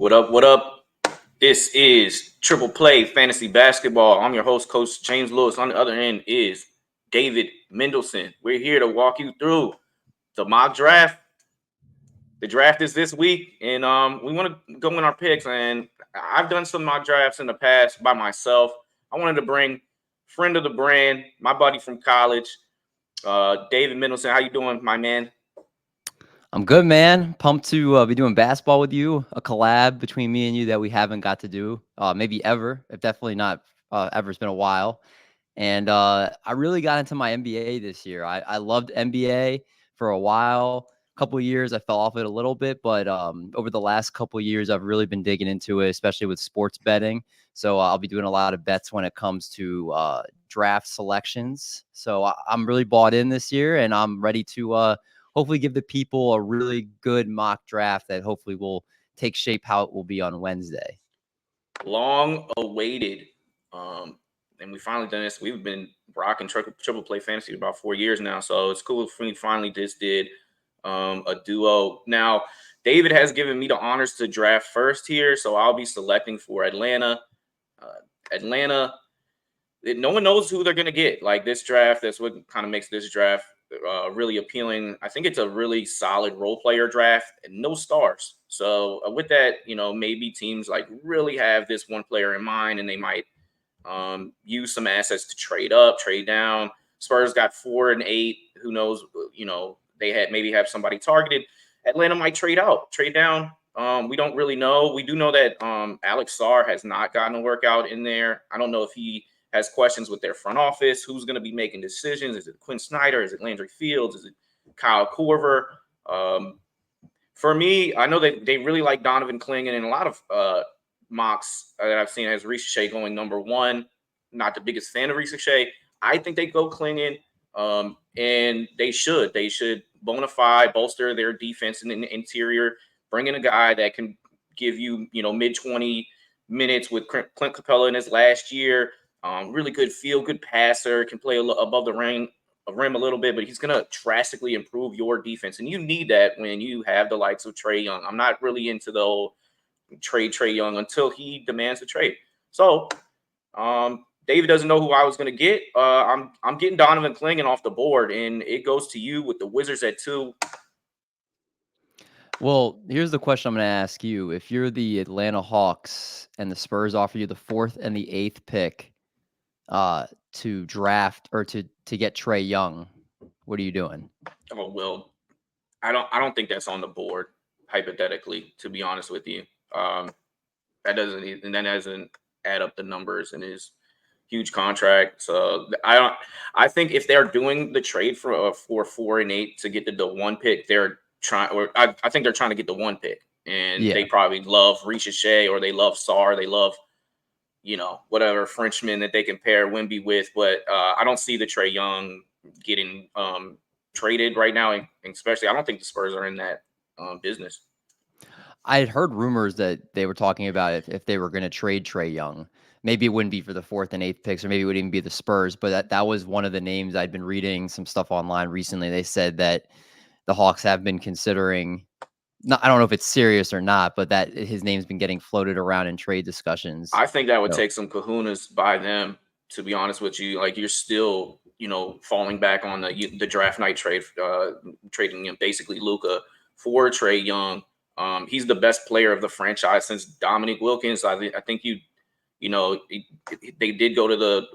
What up? What up? This is Triple Play Fantasy Basketball. I'm your host, Coach James Lewis. On the other end is David Mendelson. We're here to walk you through the mock draft. The draft is this week, and we want to go in our picks. And I've done some mock drafts in the past by myself. I wanted to bring friend of the brand, my buddy from college, David Mendelson. How you doing, my man? I'm good, man. Pumped to be doing basketball with you, a collab between me and you that we haven't got to do, maybe ever, if definitely not ever. It's been a while. And I really got into my NBA this year. I loved NBA for a while. A couple of years, I fell off it a little bit, but over the last couple of years, I've really been digging into it, especially with sports betting. So I'll be doing a lot of bets when it comes to draft selections. So I'm really bought in this year, and I'm ready to hopefully give the people a really good mock draft that hopefully will take shape how it will be on Wednesday. Long awaited. And we finally done this. We've been rocking triple play fantasy about 4 years now. So it's cool if we finally just did a duo. Now, David has given me the honors to draft first here. So I'll be selecting for Atlanta. Atlanta, no one knows who they're going to get. Like this draft, that's what kind of makes this draft really appealing. I think it's a really solid role player draft and no stars. So with that, maybe teams like really have this one player in mind and they might use some assets to trade up, trade down. Spurs got 4 and 8. Who knows? They have somebody targeted. Atlanta might trade out, trade down. We don't really know. We do know that Alex Sarr has not gotten a workout in there. I don't know if he has questions with their front office. Who's going to be making decisions? Is it Quinn Snyder? Is it Landry Fields? Is it Kyle Korver? For me, I know that they really like Donovan Clingan, and a lot of mocks that I've seen has Risacher going number 1. Not the biggest fan of Risacher. I think they go Clingan, and they should. They should bona fide bolster their defense in the interior, bring in a guy that can give you, mid-20 minutes with Clint Capella in his last year. Really good feel, good passer, can play above the rim a little bit, but he's going to drastically improve your defense. And you need that when you have the likes of Trae Young. I'm not really into the whole trade Trae Young until he demands a trade. So David doesn't know who I was going to get. I'm getting Donovan Clingan off the board, and it goes to you with the Wizards at 2. Well, here's the question I'm going to ask you. If you're the Atlanta Hawks and the Spurs offer you the 4th and the 8th pick to draft or to get Trae Young, what are you doing? Oh, well, I don't think that's on the board, hypothetically, to be honest with you. That doesn't add up the numbers in his huge contract. So I think if they're doing the trade for 4 and 8 to get the 1 pick, they're trying, or I think they're trying to get the 1 pick, and they probably love Risacher or they love Sarr, they love whatever Frenchman that they can pair Wemby with, but I don't see the Trae Young getting traded right now, and especially I don't think the Spurs are in that business. I had heard rumors that they were talking about if they were going to trade Trae Young. Maybe it wouldn't be for the 4th and 8th picks, or maybe it would even be the Spurs. But that was one of the names I'd been reading some stuff online recently. They said that the Hawks have been considering. I don't know if it's serious or not, but that his name's been getting floated around in trade discussions. I think that would take some kahunas by them, to be honest with you. Like, you're still, falling back on the draft night trade, trading him basically Luka for Trae Young. He's the best player of the franchise since Dominique Wilkins. I think they did go to the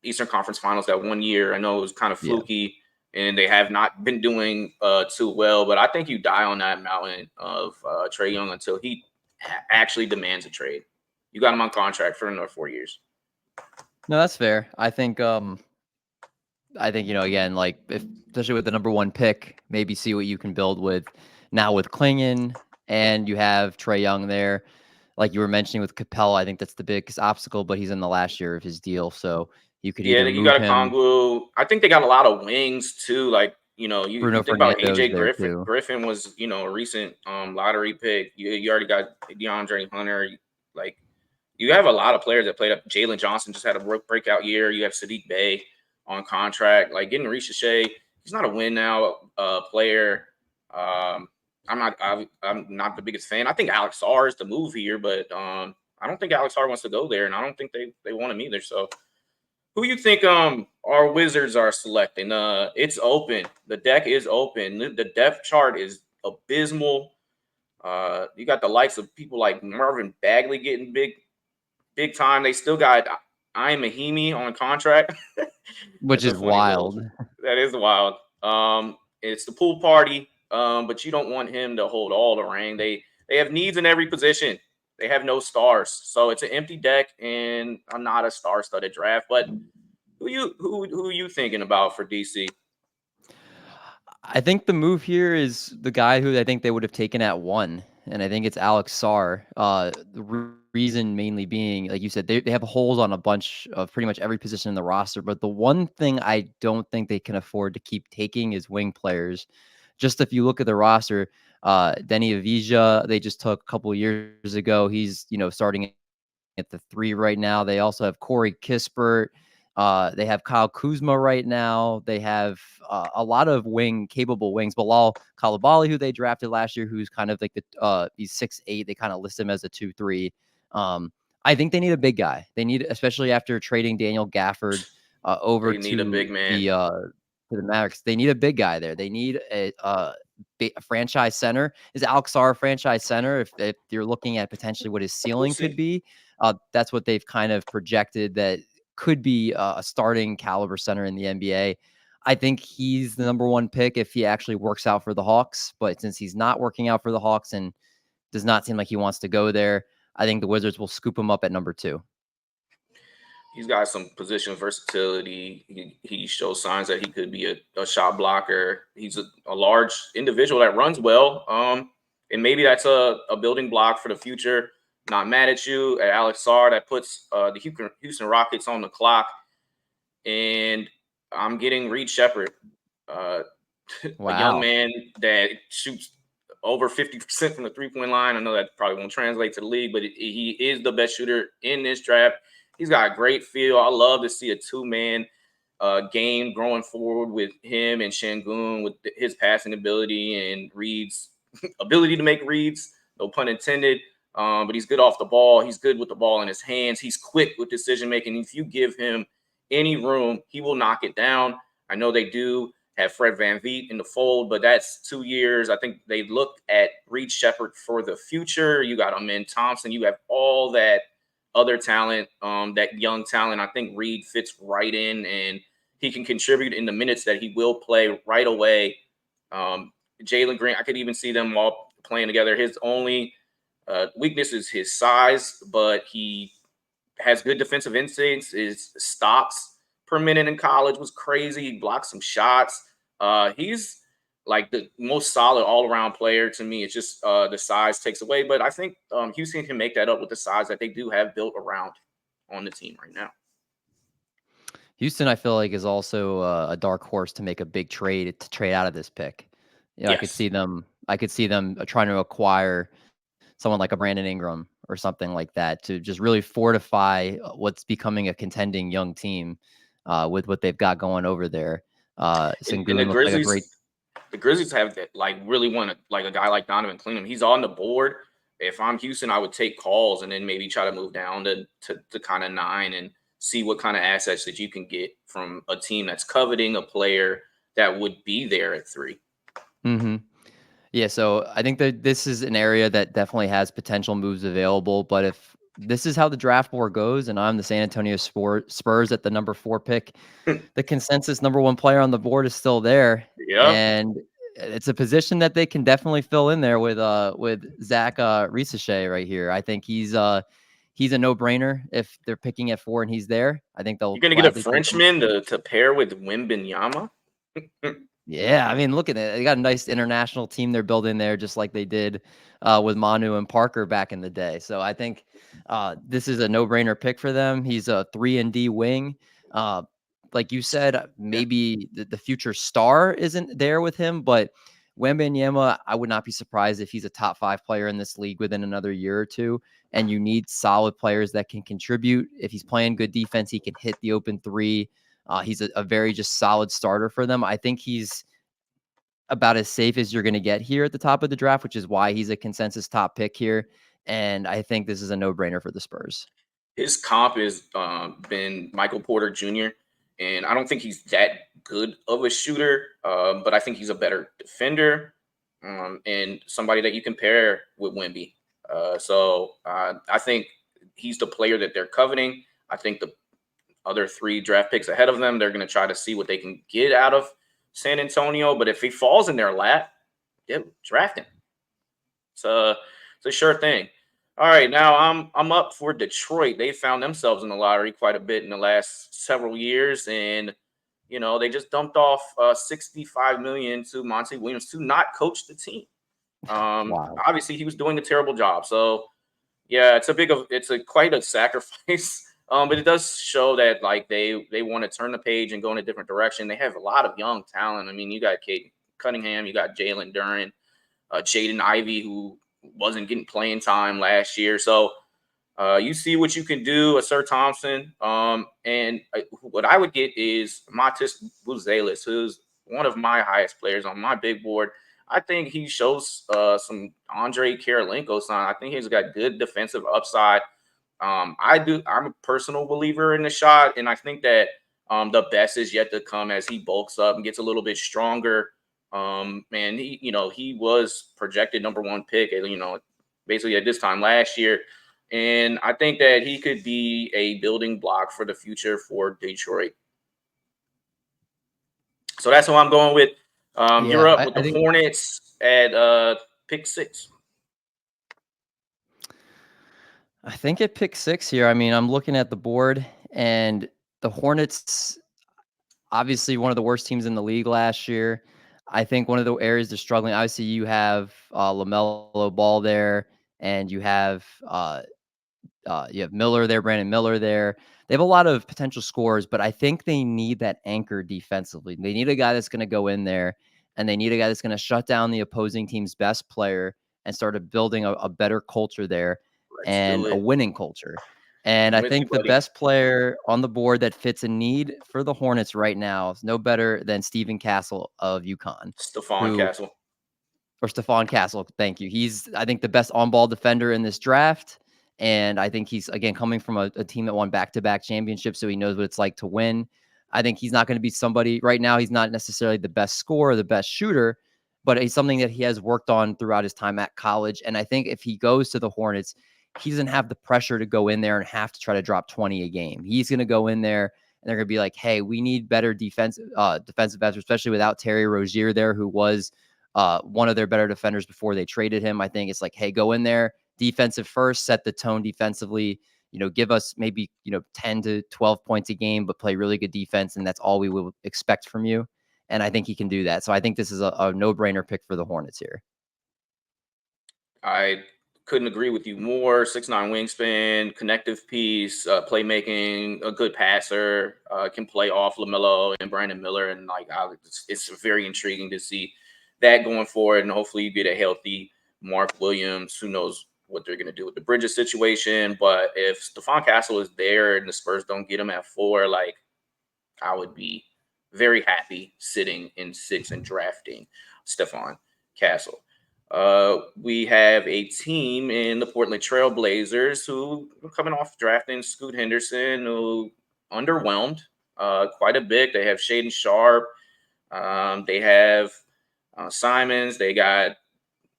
Eastern Conference Finals that 1 year. I know it was kind of fluky, and they have not been doing too well. But I think you die on that mountain of Trae Young until he actually demands a trade. You got him on contract for another 4 years. No, that's fair. I think again, like especially with the number 1 pick, maybe see what you can build with now with Clingan. And you have Trae Young there, like you were mentioning with Capella. I think that's the biggest obstacle, but he's in the last year of his deal, so you could either you got a Kongwu. I think they got a lot of wings too. Like you think about AJ Griffin. Griffin was a recent lottery pick. You already got DeAndre Hunter. Like you have a lot of players that played up. Jalen Johnson just had a breakout year. You have Sadiq Bey on contract. Like getting Risacher, he's not a win now player. I'm not the biggest fan. I think Alex Sarr is the move here, but I don't think Alex Sarr wants to go there, and I don't think they want him either. So who you think our Wizards are selecting? It's open. The deck is open. The depth chart is abysmal. You got the likes of people like Marvin Bagley getting big time. They still got Ian Mahimi on contract, which is wild. That is wild. It's the pool party, but you don't want him to hold all the ring. They have needs in every position. They have no stars, so it's an empty deck, and I'm not a star-studded draft. But who you thinking about for DC? I think the move here is the guy who I think they would have taken at 1, and I think it's Alex Sarr. The reason mainly being, like you said, they have holes on a bunch of pretty much every position in the roster, but the one thing I don't think they can afford to keep taking is wing players. Just if you look at the roster, Denny Avija, they just took a couple of years ago. He's, starting at the 3 right now. They also have Corey Kispert. They have Kyle Kuzma right now. They have a lot of capable wings. Bilal Coulibaly, who they drafted last year, who's kind of like he's 6'8". They kind of list him as a 2-3. I think they need a big guy. They need, especially after trading Daniel Gafford over to a big man. The Mavericks. They need a big guy there. They need a franchise center. Is Alex Sarr a franchise center? If you're looking at potentially what his ceiling could be, that's what they've kind of projected that could be a starting caliber center in the NBA. I think he's the number 1 pick if he actually works out for the Hawks. But since he's not working out for the Hawks and does not seem like he wants to go there, I think the Wizards will scoop him up at number 2. He's got some position versatility. He shows signs that he could be a shot blocker. He's a large individual that runs well. And maybe that's a building block for the future. Not mad at you, at Alex Sarr, that puts the Houston Rockets on the clock. And I'm getting Reed Sheppard, a young man that shoots over 50% from the three-point line. I know that probably won't translate to the league, but he is the best shooter in this draft. He's got a great feel. I love to see a 2-man game growing forward with him and Şengün, with his passing ability and Reed's ability to make reads, no pun intended. But he's good off the ball. He's good with the ball in his hands. He's quick with decision-making. If you give him any room, he will knock it down. I know they do have Fred VanVleet in the fold, but that's 2 years. I think they look at Reed Sheppard for the future. You got Amen Thompson. You have all that other talent, that young talent. I think Reed fits right in, and he can contribute in the minutes that he will play right away. Jalen Green, I could even see them all playing together. His only weakness is his size, but he has good defensive instincts. His stops per minute in college was crazy. He blocked some shots. He's like the most solid all-around player to me. It's just the size takes away. But I think Houston can make that up with the size that they do have built around on the team right now. Houston, I feel like, is also a dark horse to make a big trade to trade out of this pick. Yes. I could see them trying to acquire someone like a Brandon Ingram or something like that to just really fortify what's becoming a contending young team with what they've got going over there. And the Grizzlies, the Grizzlies have really want a guy like Donovan Clingan. He's on the board. If I'm Houston, I would take calls and then maybe try to move down to kind of 9 and see what kind of assets that you can get from a team that's coveting a player that would be there at 3. Mm-hmm. Yeah, so I think that this is an area that definitely has potential moves available. But if this is how the draft board goes, and I'm the San Antonio Spurs at the number 4 pick, the consensus number 1 player on the board is still there. Yeah, and it's a position that they can definitely fill in there with Zach Risacher right here. I think he's a no-brainer if they're picking at 4 and he's there. I think they'll. You're gonna get a Frenchman to pair with Wembanyama. Yeah, I mean, look at it. They got a nice international team they're building there, just like they did with Manu and Parker back in the day. So I think this is a no-brainer pick for them. He's a 3-and-D wing. Like you said, maybe the future star isn't there with him, but Wembanyama, I would not be surprised if he's a top 5 player in this league within another year or two. And you need solid players that can contribute. If he's playing good defense, he can hit the open 3. He's a very just solid starter for them. I think he's about as safe as you're going to get here at the top of the draft, which is why he's a consensus top pick here. And I think this is a no-brainer for the Spurs. His comp has been Michael Porter Jr., and I don't think he's that good of a shooter, but I think he's a better defender and somebody that you can pair with Wemby. So I think he's the player that they're coveting. I think the other 3 draft picks ahead of them, they're going to try to see what they can get out of San Antonio. But if he falls in their lap, yeah, draft him. It's a sure thing. All right, now I'm up for Detroit. They found themselves in the lottery quite a bit in the last several years, and they just dumped off $65 million to Monty Williams to not coach the team. Wow. Obviously, he was doing a terrible job. So yeah, it's quite a sacrifice. But it does show that like they want to turn the page and go in a different direction. They have a lot of young talent. I mean, you got Kate Cunningham, you got Jalen Duren, Jaden Ivey, who wasn't getting playing time last year. So you see what you can do, Sarr Thompson. And what I would get is Matis Buzelis, who's one of my highest players on my big board. I think he shows some Andre Karolinko sign. I think he's got good defensive upside. I'm a personal believer in the shot, and I think that the best is yet to come as he bulks up and gets a little bit stronger. And he was projected number 1 pick, basically at this time last year. And I think that he could be a building block for the future for Detroit. So that's who I'm going with. You're up with the Hornets at pick 6. I think at pick 6 here, I mean, I'm looking at the board, and the Hornets, obviously one of the worst teams in the league last year. I think one of the areas they're struggling, obviously you have LaMelo Ball there, and you have Miller there, Brandon Miller there. They have a lot of potential scorers, but I think they need that anchor defensively. They need a guy that's going to go in there, and they need a guy that's going to shut down the opposing team's best player and start building a better culture there and a winning culture. And I think the best player on the board that fits a need for the Hornets right now is no better than Stephen Castle of UConn. Stephon Castle. Thank you. He's, I think, the best on-ball defender in this draft. And I think he's, again, coming from a team that won back-to-back championships, so he knows what it's like to win. I think he's not going to be somebody right now. He's not necessarily the best scorer, the best shooter, but it's something that he has worked on throughout his time at college. And I think if he goes to the Hornets, he doesn't have the pressure to go in there and have to try to drop 20 a game. He's going to go in there and they're going to be like, hey, we need better defensive backs, especially without Terry Rozier there, who was one of their better defenders before they traded him. I think it's like, hey, go in there, defensive first, set the tone defensively, give us maybe, 10 to 12 points a game, but play really good defense. And that's all we will expect from you. And I think he can do that. So I think this is a no-brainer pick for the Hornets here. I couldn't agree with you more. 6'9" wingspan, connective piece, playmaking, a good passer, can play off LaMelo and Brandon Miller. And it's very intriguing to see that going forward. And hopefully you get a healthy Mark Williams. Who knows what they're going to do with the Bridges situation. But if Stephon Castle is there and the Spurs don't get him at 4, I would be very happy sitting in 6 and drafting Stephon Castle. We have a team in the Portland Trail Blazers who are coming off drafting Scoot Henderson, who underwhelmed quite a bit. They have Shaedon Sharpe. They have Simons. They got,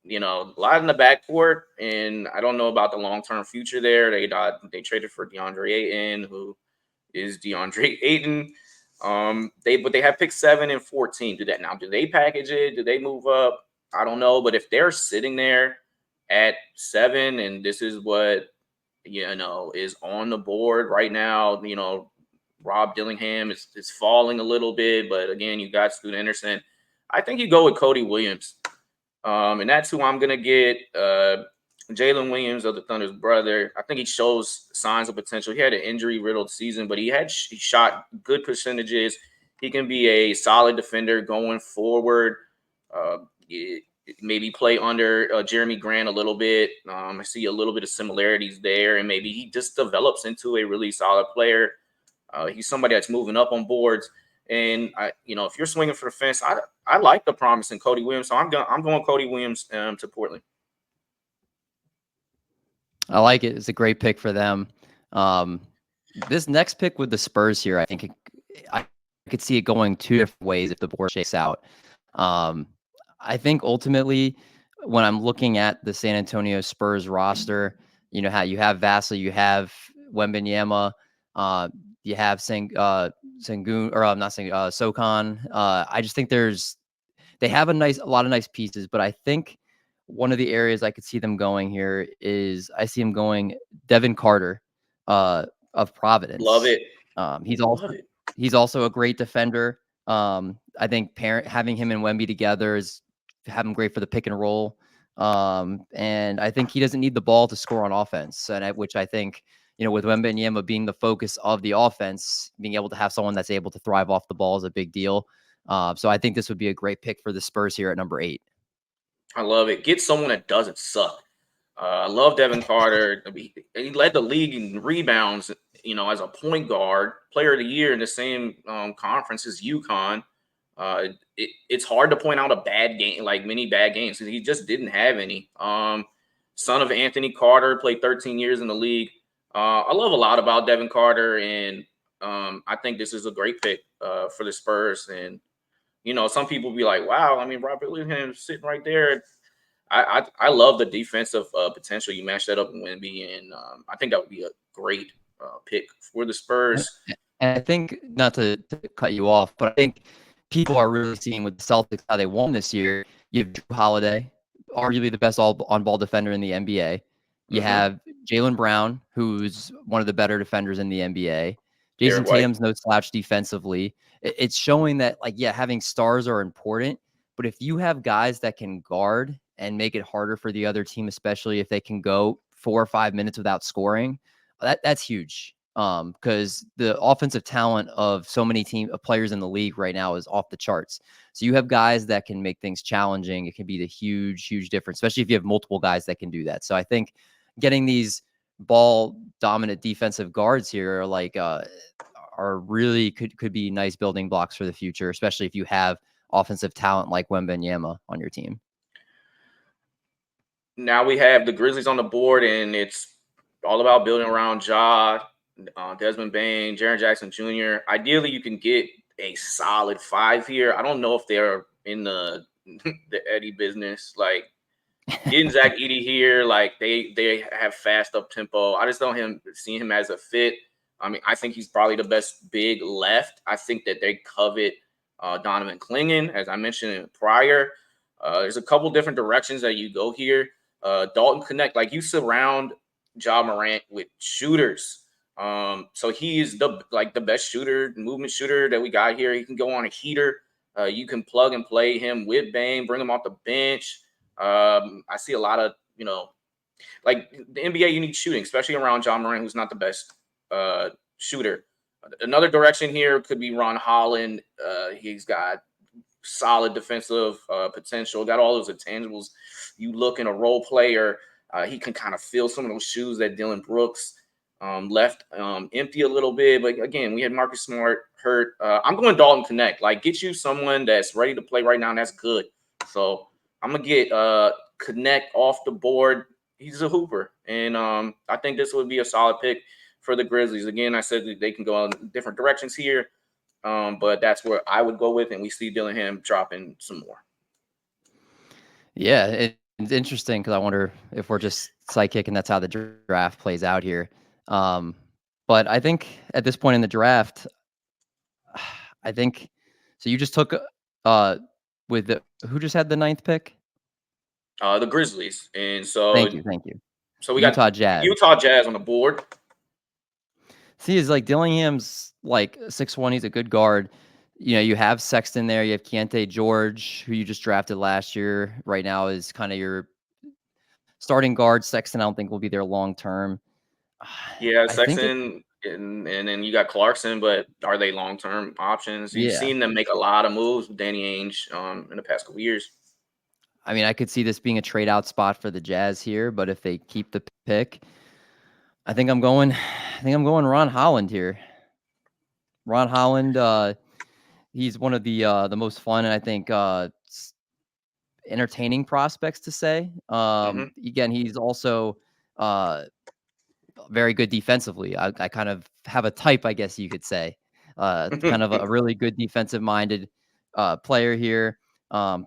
a lot in the backcourt, and I don't know about the long-term future there. They traded for DeAndre Ayton, who is DeAndre Ayton. But they have pick 7 and 14. Do they package it? Do they move up? I don't know, but if they're sitting there at 7 and this is what, is on the board right now, Rob Dillingham is falling a little bit, but again, you got Scoot Henderson. I think you go with Cody Williams. And that's who I'm going to get. Jalen Williams of the Thunder's brother. I think he shows signs of potential. He had an injury-riddled season, but he shot good percentages. He can be a solid defender going forward. Maybe play under Jeremy Grant a little bit. I see a little bit of similarities there, and maybe he just develops into a really solid player. He's somebody that's moving up on boards. And if you're swinging for the fence, I like the promise in Cody Williams, so I'm going Cody Williams to Portland. I like it. It's a great pick for them. This next pick with the Spurs here, I think I could see it going two different ways if the board shakes out. I think ultimately, when I'm looking at the San Antonio Spurs roster, how you have Vassell, you have Wembanyama, you have Sengun, or I'm not saying Socon. I just think they have a lot of nice pieces, but I think one of the areas I could see them going here is I see him going Devin Carter of Providence. Love it. He's also a great defender. I think having him and Wemby together is have him great for the pick and roll. And I think he doesn't need the ball to score on offense, which I think, with Wembanyama being the focus of the offense, being able to have someone that's able to thrive off the ball is a big deal. So I think this would be a great pick for the Spurs here at number 8. I love it. Get someone that doesn't suck. I love Devin Carter. He led the league in rebounds, as a point guard, player of the year in the same conference as UConn. It's hard to point out a bad game, like many bad games, because he just didn't have any. Son of Anthony Carter, played 13 years in the league. I love a lot about Devin Carter, and I think this is a great pick for the Spurs. And, some people be like, wow, I mean, Robert Williams sitting right there. I love the defensive potential. You match that up with Wemby, and I think that would be a great pick for the Spurs. And I think, not to cut you off, but I think people are really seeing with the Celtics how they won this year. You have Drew Holiday, arguably the best on-ball defender in the NBA. You have Jaylen Brown, who's one of the better defenders in the NBA. Jason Tatum's no slouch defensively. It's showing that, having stars are important, but if you have guys that can guard and make it harder for the other team, especially if they can go 4 or 5 minutes without scoring, that's huge. Because the offensive talent of so many players in the league right now is off the charts. So you have guys that can make things challenging. It can be the huge, huge difference, especially if you have multiple guys that can do that. So I think getting these ball dominant defensive guards here are really could be nice building blocks for the future, especially if you have offensive talent like Wembanyama on your team. Now we have the Grizzlies on the board, and it's all about building around Ja, Desmond Bane, Jaren Jackson Jr. Ideally, you can get a solid 5 here. I don't know if they're in the Edey business. Like, getting Zach Edey here, they have fast up tempo. I just don't see him as a fit. I mean, I think he's probably the best big left. I think that they covet Donovan Clingan, as I mentioned prior. There's a couple different directions that you go here. Dalton Knecht, you surround Ja Morant with shooters. So he is the best shooter, movement shooter that we got here. He can go on a heater. You can plug and play him with Bane, bring him off the bench. I see a lot of, the NBA, you need shooting, especially around Ja Morant, who's not the best shooter. Another direction here could be Ron Holland. He's got solid defensive potential, got all those intangibles. You look in a role player, he can kind of fill some of those shoes that Dylan Brooks left empty a little bit. But again, we had Marcus Smart hurt. I'm going Dalton Knecht. Get you someone that's ready to play right now, and that's good. So I'm going to get Knecht off the board. He's a hooper. And I think this would be a solid pick for the Grizzlies. Again, I said that they can go in different directions here. But that's where I would go with, and we see Dillingham dropping some more. Yeah, it's interesting because I wonder if we're just psychic and that's how the draft plays out here. But I think at this point in the draft, so you just took who just had the 9th pick? The Grizzlies. And so thank you. So we Utah got Jazz. Utah Jazz on the board. See, is Dillingham's 6'1", he's a good guard. You have Sexton there. You have Keontae George, who you just drafted last year. Right now is kind of your starting guard. Sexton, I don't think will be there long term. Yeah, Sexton, and then you got Clarkson, but are they long term options? You've seen them make a lot of moves with Danny Ainge in the past couple years. I mean, I could see this being a trade out spot for the Jazz here, but if they keep the pick, I think I'm going Ron Holland here. Ron Holland, He's one of the most fun and I think entertaining prospects to say. Hmm. Again, he's also very good defensively. I kind of have a type, I guess you could say. Kind of a really good defensive-minded player here.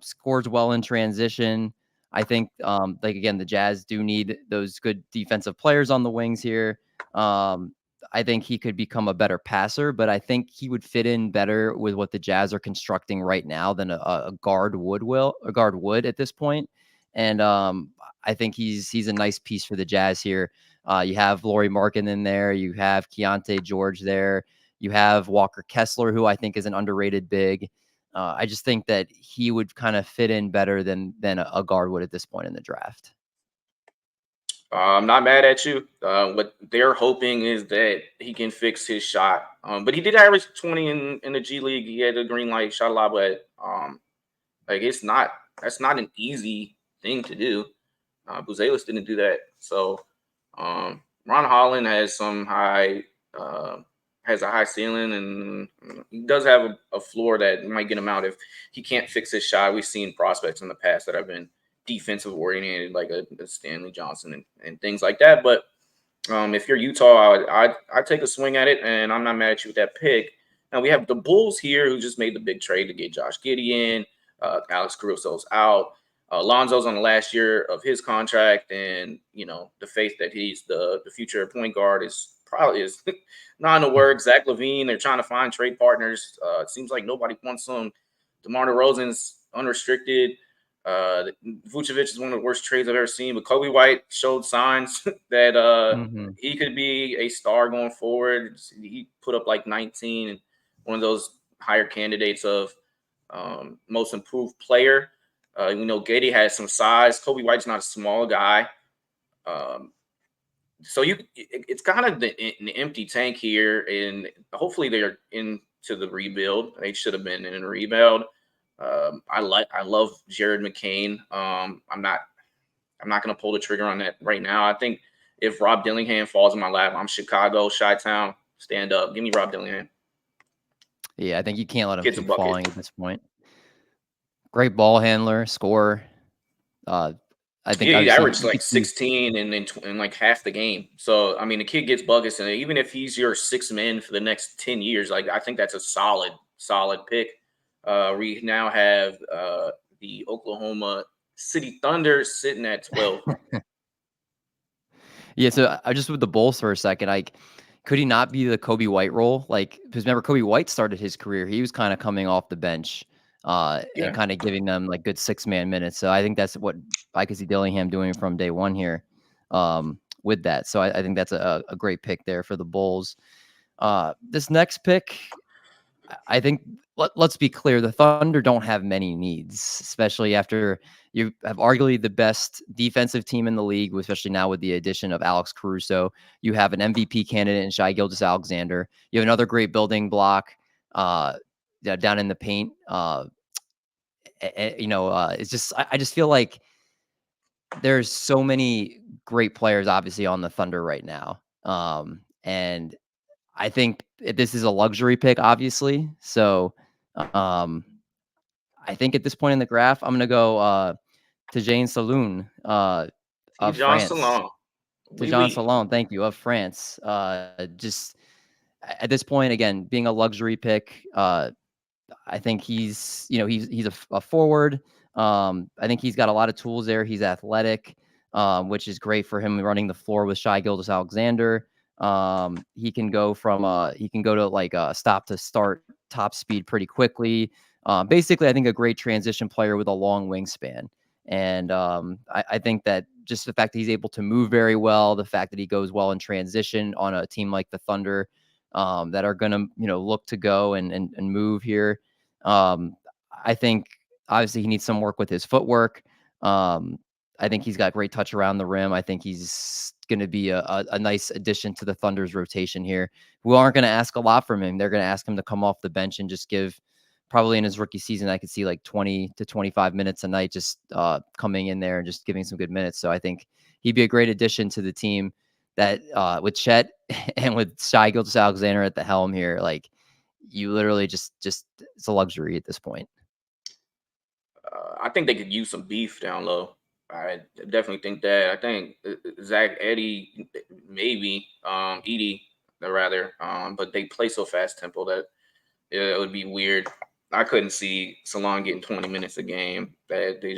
Scores well in transition. I think, like again, the Jazz do need those good defensive players on the wings here. I think he could become a better passer, but I think he would fit in better with what the Jazz are constructing right now than a guard would at this point. And I think he's a nice piece for the Jazz here. You have Lauri Markkanen in there. You have Keontae George there. You have Walker Kessler, who I think is an underrated big. I just think that he would kind of fit in better than a guard would at this point in the draft. I'm not mad at you. What they're hoping is that he can fix his shot. But he did average 20 in the G League. He had a green light, shot a lot, but like that's not an easy thing to do. Buzelis didn't do that. So Ron Holland has has a high ceiling, and he does have a floor that might get him out if he can't fix his shot. We've seen prospects in the past that have been defensive oriented, like a Stanley Johnson and things like that. But if you're Utah, I'd take a swing at it, and I'm not mad at you with that pick. Now we have the Bulls here, who just made the big trade to get Josh Giddey in. Alex Caruso's out. Lonzo's on the last year of his contract, and the faith that he's the future point guard is not in the works. Zach LaVine, they're trying to find trade partners. It seems like nobody wants him. DeMar DeRozan's unrestricted. Vucevic is one of the worst trades I've ever seen, but Kobe White showed signs that he could be a star going forward. He put up like 19 and one of those higher candidates of most improved player. Giddey has some size. Kobe White's not a small guy. So it's kind of an empty tank here, and hopefully they're into the rebuild. They should have been in a rebuild. I love Jared McCain. I'm not going to pull the trigger on that right now. I think if Rob Dillingham falls in my lap, I'm Chicago, Chi-Town, stand up. Give me Rob Dillingham. Yeah, I think you can't let him keep falling at this point. Great ball handler, scorer. I think he averaged like 16 in like half the game. So I mean, the kid gets buckets, and even if he's your sixth man for the next 10 years, like I think that's a solid pick. We now have the Oklahoma City Thunder sitting at 12. Yeah, so I just with the Bulls for a second, like, could he not be the Kobe White role? Like, because remember, Kobe White started his career. He was kind of coming off the bench and kind of giving them like good 6-man minutes. So I think that's what I could see Dillingham doing from day one here with that. So I think that's a great pick there for the Bulls. This next pick, I think let's be clear, the Thunder don't have many needs, especially after you have arguably the best defensive team in the league, especially now with the addition of Alex Caruso. You have an MVP candidate in Shai Gilgeous-Alexander. You have another great building block down in the paint. It's just I just feel like there's so many great players obviously on the Thunder right now. And I think this is a luxury pick, obviously. So I think at this point in the graph, I'm going to go Tidjane Salaun of France. Tidjane Salaun, thank you, of France. Just at this point, again, being a luxury pick, I think he's a forward. I think he's got a lot of tools there. He's athletic, which is great for him running the floor with Shai Gilgeous-Alexander. He can go to like a stop to start top speed pretty quickly. Basically, I think a great transition player with a long wingspan. And I think that just the fact that he's able to move very well, the fact that he goes well in transition on a team like the Thunder that are going to, look to go and move here. I think obviously he needs some work with his footwork. I think he's got great touch around the rim. I think he's going to be a nice addition to the Thunder's rotation here. We aren't going to ask a lot from him. They're going to ask him to come off the bench and just give, probably in his rookie season, I could see like 20 to 25 minutes a night, just coming in there and just giving some good minutes. So I think he'd be a great addition to the team that with Chet and with Shai Gilgeous-Alexander at the helm here, like you literally just it's a luxury at this point. I think they could use some beef down low. I definitely think that. I think Zach, Edey, maybe Edey, rather. But they play so fast tempo that it would be weird. I couldn't see Salaun getting 20 minutes a game. That they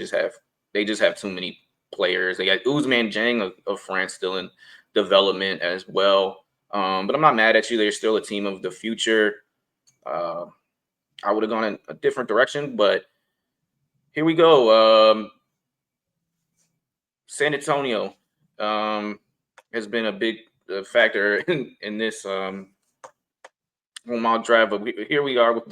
just have too many players. They got Ousmane Dieng of France still in development as well. But I'm not mad at you. They're still a team of the future. I would have gone in a different direction, but here we go. San Antonio has been a big factor in this mock draft, but here we are with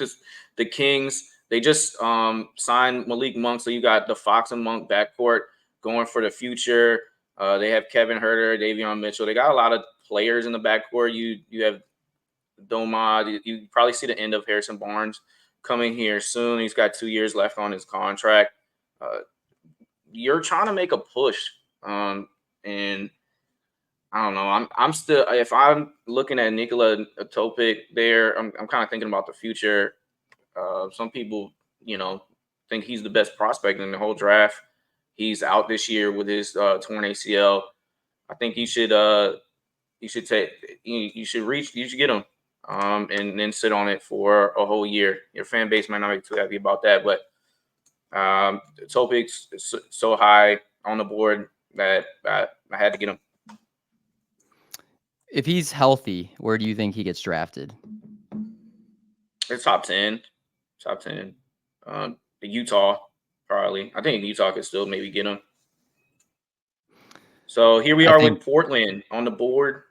the Kings. They just signed Malik Monk, so you got the Fox and Monk backcourt going for the future. They have Kevin Huerter, Davion Mitchell. They got a lot of players in the backcourt. You have Domad. You probably see the end of Harrison Barnes coming here soon. He's got 2 years left on his contract. You're trying to make a push, and I don't know. I'm still, if I'm looking at Nikola Topic there, I'm kind of thinking about the future. Some people, think he's the best prospect in the whole draft. He's out this year with his torn ACL. I think you should get him, and then sit on it for a whole year. Your fan base might not be too happy about that, but Topic's so high on the board that I had to get him. If he's healthy, where do you think he gets drafted? It's top 10. Top 10. Utah, probably. I think Utah could still maybe get him. So here we are with Portland on the board.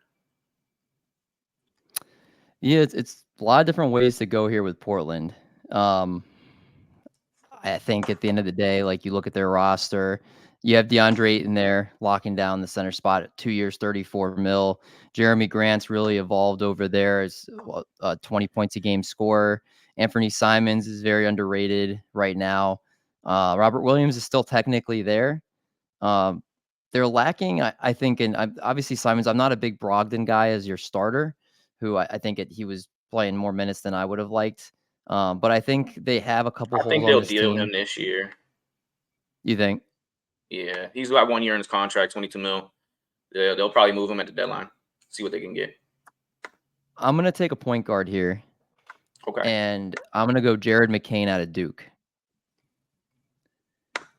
Yeah, it's a lot of different ways to go here with Portland. I think at the end of the day, like you look at their roster, you have DeAndre Ayton there locking down the center spot at 2 years, 34 mil. Jeremy Grant's really evolved over there as 20 points a game scorer. Anthony Simons is very underrated right now. Robert Williams is still technically there. They're lacking, I think, and obviously Simons. I'm not a big Brogdon guy as your starter, who I think he was playing more minutes than I would have liked. But I think they have a couple holes on this team. I think they'll deal him this year. You think? Yeah, he's got 1 year in his contract, 22 mil. Yeah, they'll probably move him at the deadline. See what they can get. I'm gonna take a point guard here. Okay. And I'm gonna go Jared McCain out of Duke.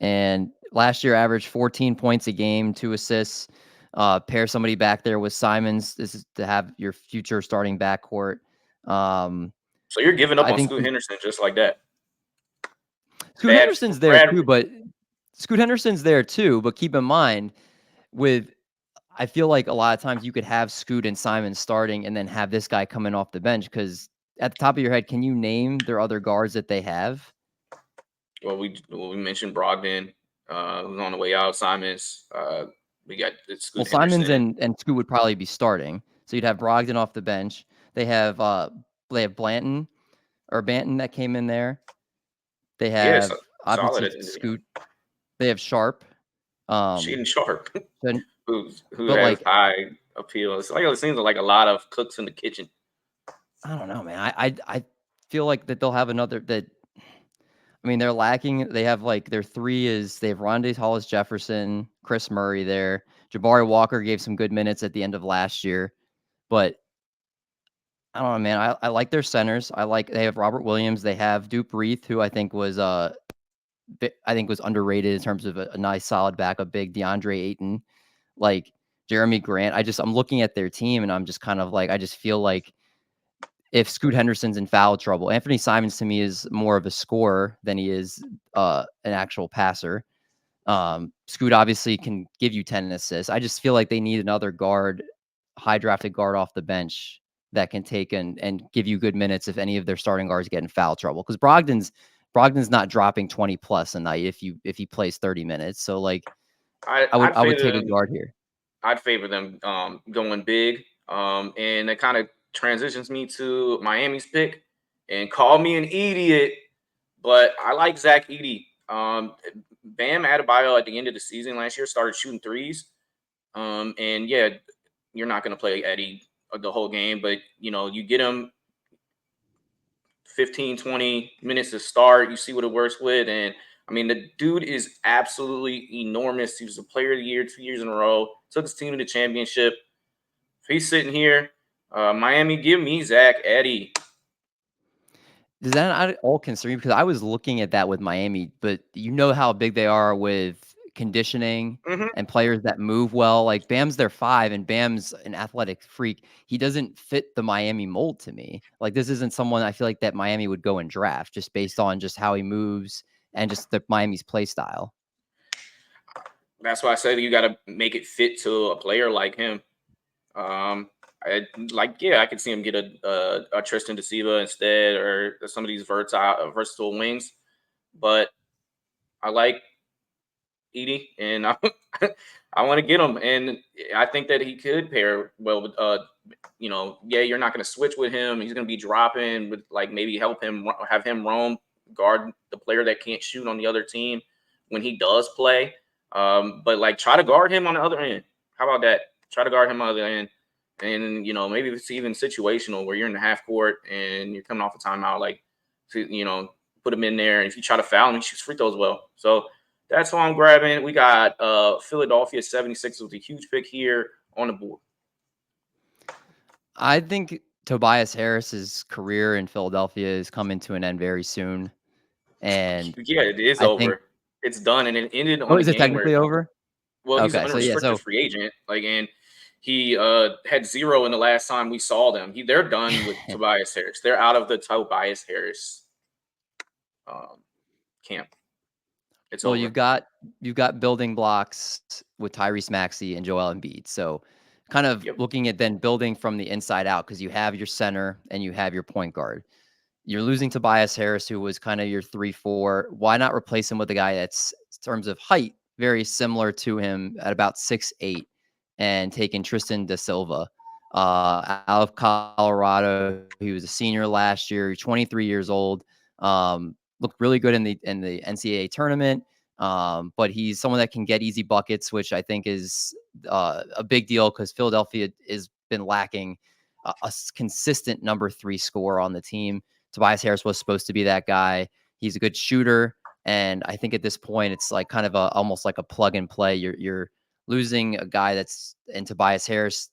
And last year averaged 14 points a game, 2 assists. Pair somebody back there with Simons. This is to have your future starting backcourt. So you're giving up on Scoot Henderson just like that. Scoot Henderson's there too, but Scoot Henderson's there too. But keep in mind, I feel like a lot of times you could have Scoot and Simons starting, and then have this guy coming off the bench. Because at the top of your head, can you name their other guards that they have? Well, we mentioned Brogdon, who's on the way out. Simons. We got Scoot Henderson. Simons and Scoot would probably be starting. So you'd have Brogdon off the bench. They have Banton that came in there. They have obviously Scoot. They have Sharp. Shaedon Sharp, who has high appeal. It seems like a lot of cooks in the kitchen. I don't know, man. I feel like that they'll have another that. I mean, they're lacking. They have their three is they have Rondae Hollis Jefferson, Chris Murray there. Jabari Walker gave some good minutes at the end of last year, but I don't know, man. I like their centers. They have Robert Williams. They have Dupe Reith, who I think was underrated in terms of a nice solid backup big. DeAndre Ayton, like Jeremy Grant. I'm looking at their team and I'm just kind of I just feel like if Scoot Henderson's in foul trouble, Anthony Simons to me is more of a scorer than he is an actual passer. Scoot obviously can give you 10 assists. I just feel like they need another guard, high drafted guard off the bench that can take and give you good minutes if any of their starting guards get in foul trouble. Because Brogdon's not dropping 20 plus a night if he plays 30 minutes. So I would take a guard here. I'd favor them going big. And that kind of transitions me to Miami's pick, and call me an idiot, but I like Zach Edey. Bam Adebayo at the end of the season last year started shooting threes. And yeah, you're not going to play Edey the whole game, but you get him 15, 20 minutes to start. You see what it works with. And I mean, the dude is absolutely enormous. He was a player of the year 2 years in a row, took his team to the championship. If he's sitting here, Miami, give me Zach Edey. Does that not at all concern you? Because I was looking at that with Miami, but you know how big they are with conditioning Mm-hmm. and players that move well. Like Bam's their 5, and Bam's an athletic freak. He doesn't fit the Miami mold to me. Like this isn't someone I feel like that Miami would go and draft just based on just how he moves and just the Miami's play style. That's why I said you got to make it fit to a player like him. I could see him get a Tristan DeSiva instead, or some of these versatile wings. But I like Edey, and I want to get him, and I think that he could pair well with you're not going to switch with him. He's going to be dropping with like maybe have him roam guard the player that can't shoot on the other team when he does play. But like try to guard him on the other end. How about that? Try to guard him on the other end. And maybe it's even situational where you're in the half court and you're coming off a timeout, like put him in there. And if you try to foul him, he shoots free throws well. So that's why I'm grabbing. We got Philadelphia 76 with a huge pick here on the board. I think Tobias Harris's career in Philadelphia is coming to an end very soon. And yeah, it is over. It's done, and it ended on. Oh, is it technically over? Well, he's an unrestricted free agent. And he had 0 in the last time we saw them. They're done with Tobias Harris. They're out of the Tobias Harris camp. It's over. You've got building blocks with Tyrese Maxey and Joel Embiid. So kind of looking at then building from the inside out, because you have your center and you have your point guard. You're losing Tobias Harris, who was kind of your 3-4. Why not replace him with a guy that's, in terms of height, very similar to him at about 6'8", and taking Tristan da Silva out of Colorado. He was a senior last year. He's 23 years old. Looked really good in the NCAA tournament. But he's someone that can get easy buckets, which I think is a big deal because Philadelphia has been lacking a consistent number 3 scorer on the team. Tobias Harris was supposed to be that guy. He's a good shooter. And I think at this point, it's like kind of almost like a plug and play. You're losing a guy that's in Tobias Harris.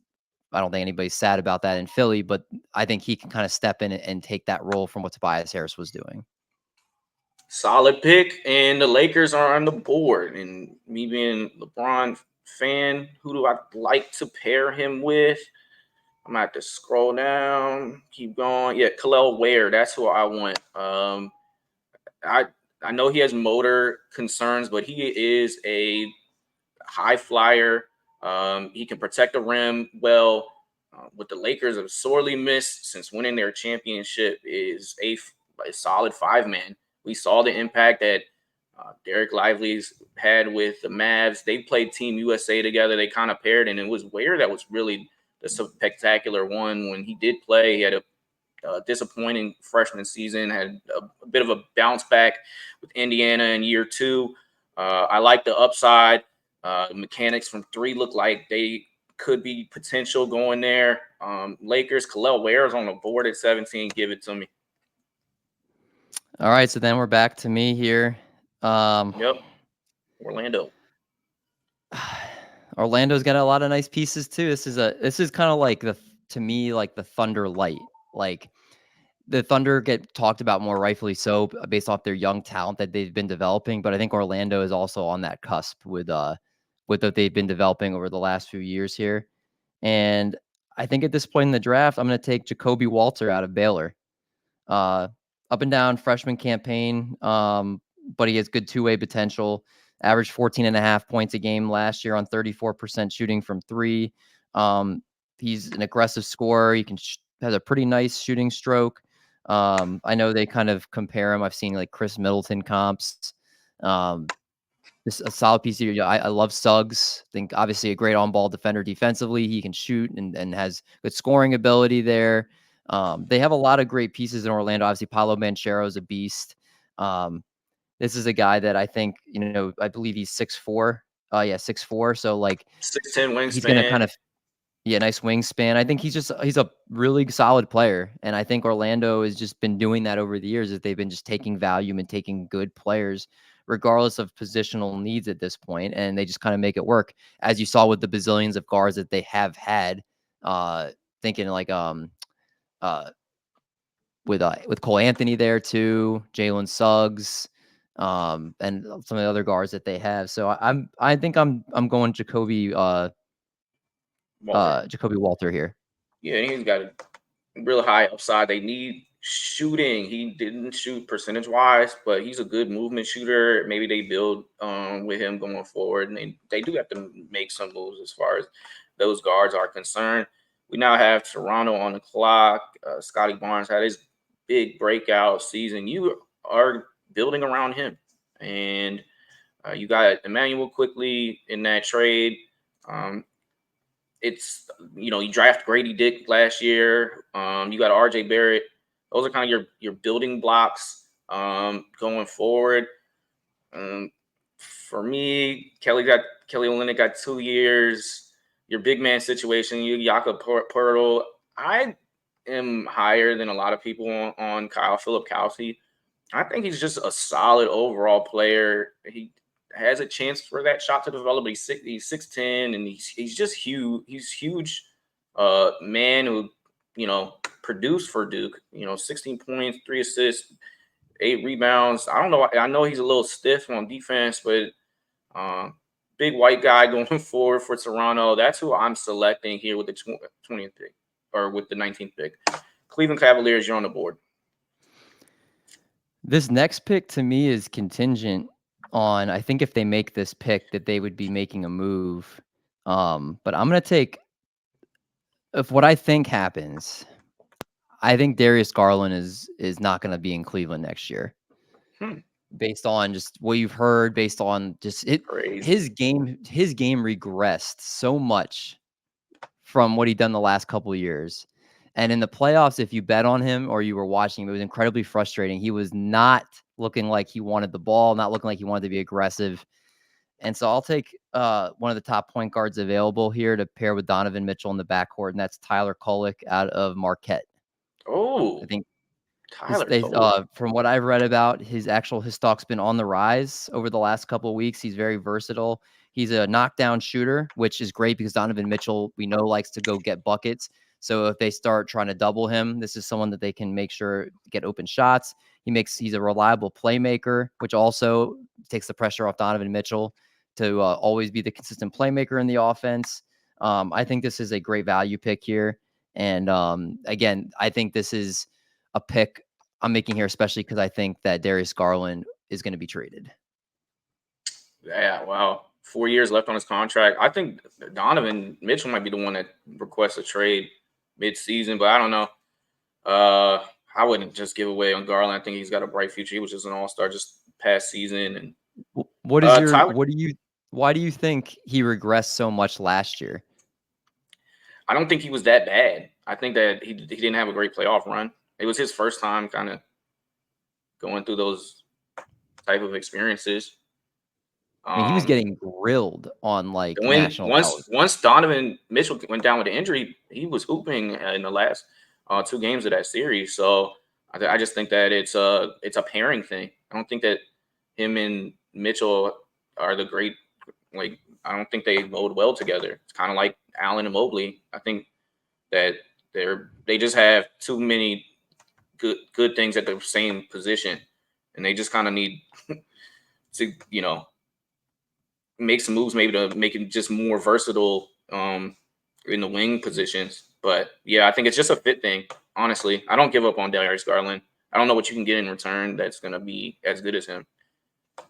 I don't think anybody's sad about that in Philly, but I think he can kind of step in and take that role from what Tobias Harris was doing. Solid pick, and the Lakers are on the board. And me being a LeBron fan, who do I like to pair him with? I'm gonna have to scroll down, keep going. Yeah, Ware. That's who I want. I know he has motor concerns, but he is a high flyer. He can protect the rim well. What the Lakers have sorely missed since winning their championship is a solid 5-man. We saw the impact that Derek Lively's had with the Mavs. They played Team USA together. They kind of paired, and it was Ware that was really the spectacular one when he did play. He had a disappointing freshman season, had a bit of a bounce back with Indiana in year 2. I like the upside. The mechanics from 3 look like they could be potential going there. Lakers, Ware is on the board at 17. Give it to me. All right, so then we're back to me here. Yep, Orlando. Orlando's got a lot of nice pieces too. This is kind of like to me like the Thunder light. Like the Thunder get talked about more, rightfully so, based off their young talent that they've been developing. But I think Orlando is also on that cusp with what they've been developing over the last few years here. And I think at this point in the draft, I'm going to take Jacoby Walter out of Baylor. Up and down freshman campaign, but he has good two-way potential. Averaged 14.5 points a game last year on 34% shooting from 3. He's an aggressive scorer. He has a pretty nice shooting stroke. I know they kind of compare him. I've seen like Chris Middleton comps. Just a solid piece of I love Suggs. I think obviously a great on-ball defender defensively. He can shoot and has good scoring ability there. They have a lot of great pieces in Orlando. Obviously, Paolo Banchero is a beast. This is a guy that I think, I believe he's 6'4". 6'4". So like 6'10" wingspan. He's going to kind of Yeah, nice wingspan. I think he's a really solid player, and I think Orlando has just been doing that over the years. That they've been just taking value and taking good players, regardless of positional needs at this point, and they just kind of make it work. As you saw with the bazillions of guards that they have had, uh, thinking like uh with Cole Anthony there too, Jalen Suggs, and some of the other guards that they have. So I think I'm going Walter. Jacoby Walter here. Yeah, and he's got a real high upside. They need shooting. He didn't shoot percentage wise, but he's a good movement shooter. Maybe they build with him going forward, and they do have to make some moves as far as those guards are concerned. We now have Toronto on the clock. Scotty Barnes had his big breakout season. You are building around him, and you got Emmanuel quickly in that trade. It's you draft Grady Dick last year. You got RJ Barrett. Those are kind of your building blocks going forward. For me, Kelly Olynyk got 2 years. Your big man situation, you Jakob Poeltl. I am higher than a lot of people on Kyle Filipowski. I think he's just a solid overall player. He has a chance for that shot to develop. He's 6'10", and he's just huge. He's huge, man who produced for Duke. 16 points, 3 assists, 8 rebounds. I don't know. I know he's a little stiff on defense, but big white guy going forward for Toronto. That's who I'm selecting here with the 20th pick or with the 19th pick. Cleveland Cavaliers, you're on the board. This next pick to me is contingent on, I think if they make this pick that they would be making a move. But I'm going to take, if what I think happens, I think Darius Garland is not going to be in Cleveland next year. Based on just what you've heard, based on just his game regressed so much from what he'd done the last couple of years. And in the playoffs, if you bet on him or you were watching him, it was incredibly frustrating. He was not looking like he wanted the ball, not looking like he wanted to be aggressive. And so I'll take one of the top point guards available here to pair with Donovan Mitchell in the backcourt, and that's Tyler Kolek out of Marquette. Oh, I think Tyler from what I've read about his stock's been on the rise over the last couple of weeks. He's very versatile. He's a knockdown shooter, which is great because Donovan Mitchell, we know, likes to go get buckets. So if they start trying to double him, this is someone that they can make sure get open shots. He's a reliable playmaker, which also takes the pressure off Donovan Mitchell to always be the consistent playmaker in the offense. I think this is a great value pick here. And again, I think this is a pick I'm making here, especially because I think that Darius Garland is going to be traded. Yeah, wow. 4 years left on his contract. I think Donovan Mitchell might be the one that requests a trade mid-season, but I don't know. I wouldn't just give away on Garland. I think he's got a bright future. He was just an all-star just past season. And why do you think he regressed so much last year? I don't think he was that bad. I think that he didn't have a great playoff run. It was his first time kind of going through those type of experiences. I mean, he was getting grilled on national once Donovan Mitchell went down with the injury, he was hooping in the last 2 games of that series. So I just think that it's a pairing thing. I don't think that him and Mitchell are the great. I don't think they bode well together. It's kind of like Allen and Mobley. I think that they just have too many good things at the same position, and they just kind of need to make some moves maybe to make it just more versatile in the wing positions. But yeah, I think it's just a fit thing. Honestly, I don't give up on Darius Garland. I don't know what you can get in return that's going to be as good as him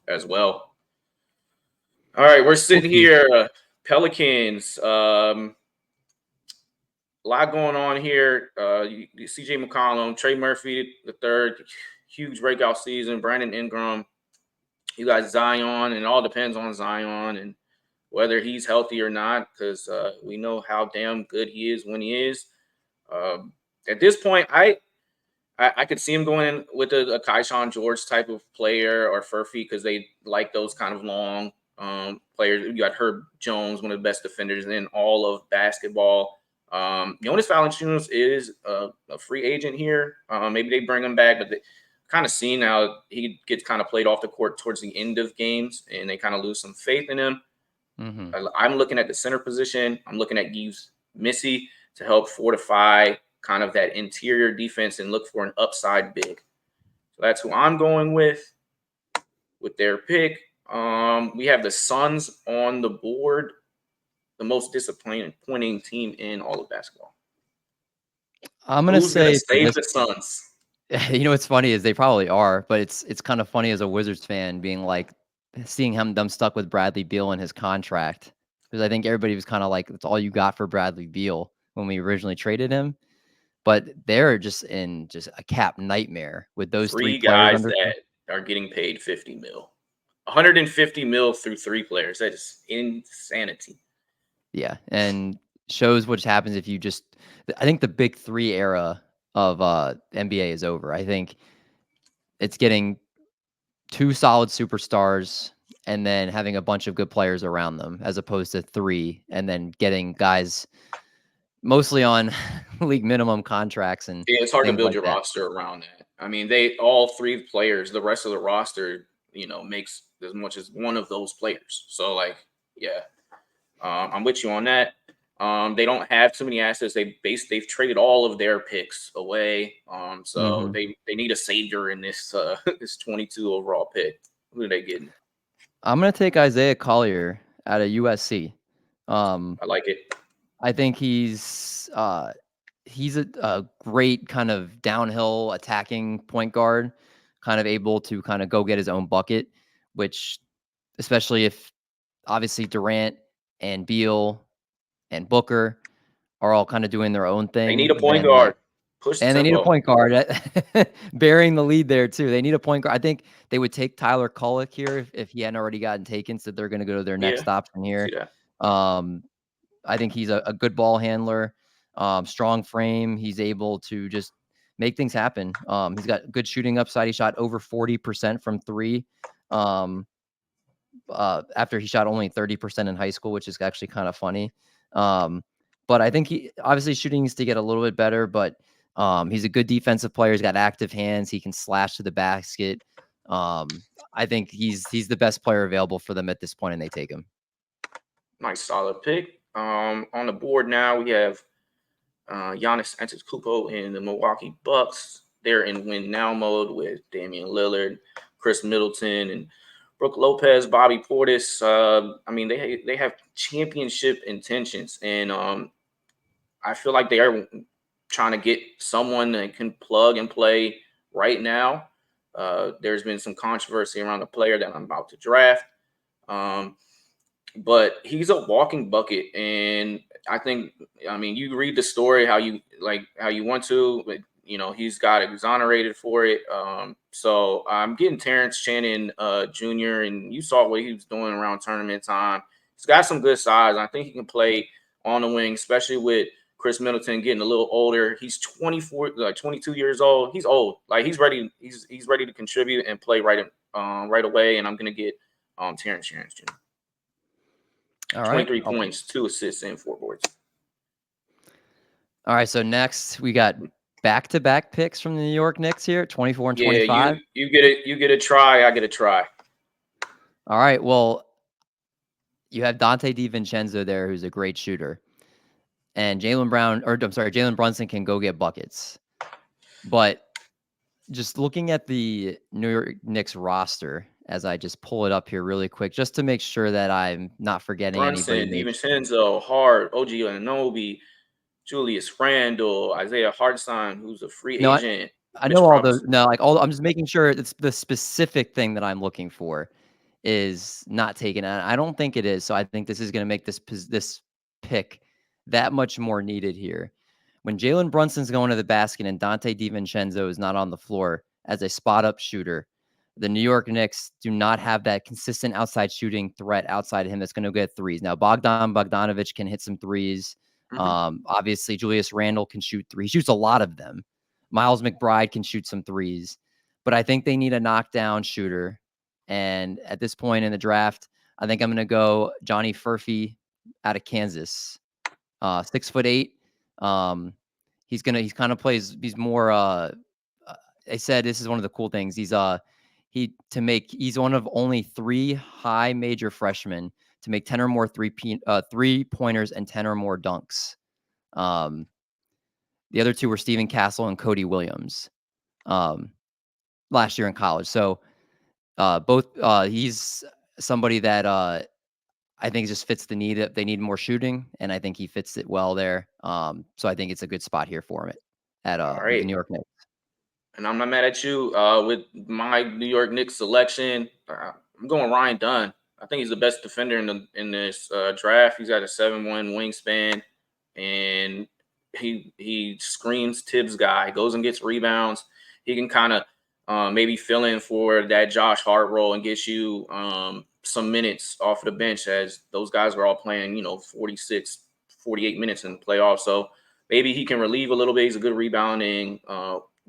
as well. All right, we're sitting here, Pelicans. A lot going on here. CJ McCollum, Trey Murphy the third, huge breakout season. Brandon Ingram. You got Zion, and it all depends on Zion and whether he's healthy or not, because we know how damn good he is when he is. At this point, I could see him going in with a Keyshawn George type of player or Furphy because they like those kind of long players. You got Herb Jones, one of the best defenders in all of basketball. Jonas Valanciunas is a free agent here. Maybe they bring him back, but they kind of seen how he gets kind of played off the court towards the end of games, and they kind of lose some faith in him. I'm looking at the center position. I'm looking at use Missi to help fortify kind of that interior defense and look for an upside big. So that's who I'm going with their pick. We have the Suns on the board, the most disappointing team in all of basketball. I'm gonna say save the Suns. You know what's funny is they probably are, but it's kind of funny as a Wizards fan being like seeing them stuck with Bradley Beal and his contract, because I think everybody was kind of like, that's all you got for Bradley Beal when we originally traded him. But they're just in a cap nightmare with those three guys that are getting paid $50 million. $150 million through three players. That is insanity. Yeah, and shows what happens if you just. I think the big three era of NBA is over. I think it's getting two solid superstars and then having a bunch of good players around them, as opposed to three and then getting guys mostly on league minimum contracts. And yeah, it's hard to build your roster around that. I mean, all three players, the rest of the roster, makes as much as one of those players. So, like, yeah, I'm with you on that. They don't have too many assets. They've traded all of their picks away. So they need a savior in this this 22 overall pick. Who are they getting? I'm gonna take Isaiah Collier out of USC. I like it. I think he's a great kind of downhill attacking point guard, kind of able to kind of go get his own bucket, which, especially if obviously Durant and Beal and Booker are all kind of doing their own thing. They need a point guard. And they need a point guard bearing the lead there too. They need a point guard. I think they would take Tyler Kolek here if he hadn't already gotten taken. So they're going to go to their next option here. I think he's a good ball handler, strong frame. He's able to just make things happen. He's got good shooting upside. He shot over 40% from three. After he shot only 30% in high school, which is actually kind of funny. But I think he obviously shooting needs to get a little bit better, but he's a good defensive player. He's got active hands. He can slash to the basket. I think he's the best player available for them at this point, and they take him. Nice, solid pick. On the board now, we have Giannis Antetokounmpo in the Milwaukee Bucks. They're in win now mode with Damian Lillard, Chris Middleton, and Brook Lopez, Bobby Portis. I mean, they have championship intentions, and I feel like they are trying to get someone that can plug and play right now. There's been some controversy around the player that I'm about to draft. But he's a walking bucket, and I mean, you read the story how you want to, but he's got exonerated for it. So I'm getting Terrence Shannon Jr., and you saw what he was doing around tournament time. He's got some good size. I think he can play on the wing, especially with Chris Middleton getting a little older. He's 22 years old. He's old. Like, he's ready. He's ready to contribute and play right away. And I'm gonna get Terrence Shannon Jr. All right. 23 points, 2 assists, and 4 boards. All right. So next we got back-to-back picks from the New York Knicks here, 24 and 25. You get a try. I get a try. All right. Well, you have Dante DiVincenzo there, who's a great shooter, and Jalen Brunson can go get buckets. But just looking at the New York Knicks roster, as I just pull it up here really quick, just to make sure that I'm not forgetting anybody. DiVincenzo, Hart, OG Anunoby, Julius Randle, Isaiah Hartenstein, who's a free agent. I know all those. No, I'm just making sure it's the specific thing that I'm looking for is not taken. I don't think it is. So I think this is going to make this pick that much more needed here. When Jalen Brunson's going to the basket and Dante DiVincenzo is not on the floor as a spot-up shooter, the New York Knicks do not have that consistent outside shooting threat outside of him that's going to get threes. Now, Bogdanovic can hit some threes. Obviously, Julius Randle can shoot threes. He shoots a lot of them. Miles McBride can shoot some threes. But I think they need a knockdown shooter. And at this point in the draft, I think I'm going to go Johnny Furphy out of Kansas. 6'8", He's kind of plays. He's more. I said this is one of the cool things. He's one of only 3 high major freshmen to make 10 or more 3-pointers and 10 or more dunks. The other 2 were Stephen Castle and Cody Williams last year in college. So he's somebody that I think just fits the need. They need more shooting, and I think he fits it well there. So I think it's a good spot here for him All with the right. New York Knicks. And I'm not mad at you. With my New York Knicks selection, I'm going Ryan Dunn. I think he's the best defender in this draft. He's got a 7'1" wingspan, and he screams Tibbs guy. Goes and gets rebounds. He can kind of maybe fill in for that Josh Hart role and get you some minutes off the bench, as those guys were all playing 46, 48 minutes in the playoffs. So maybe he can relieve a little bit. He's a good rebounding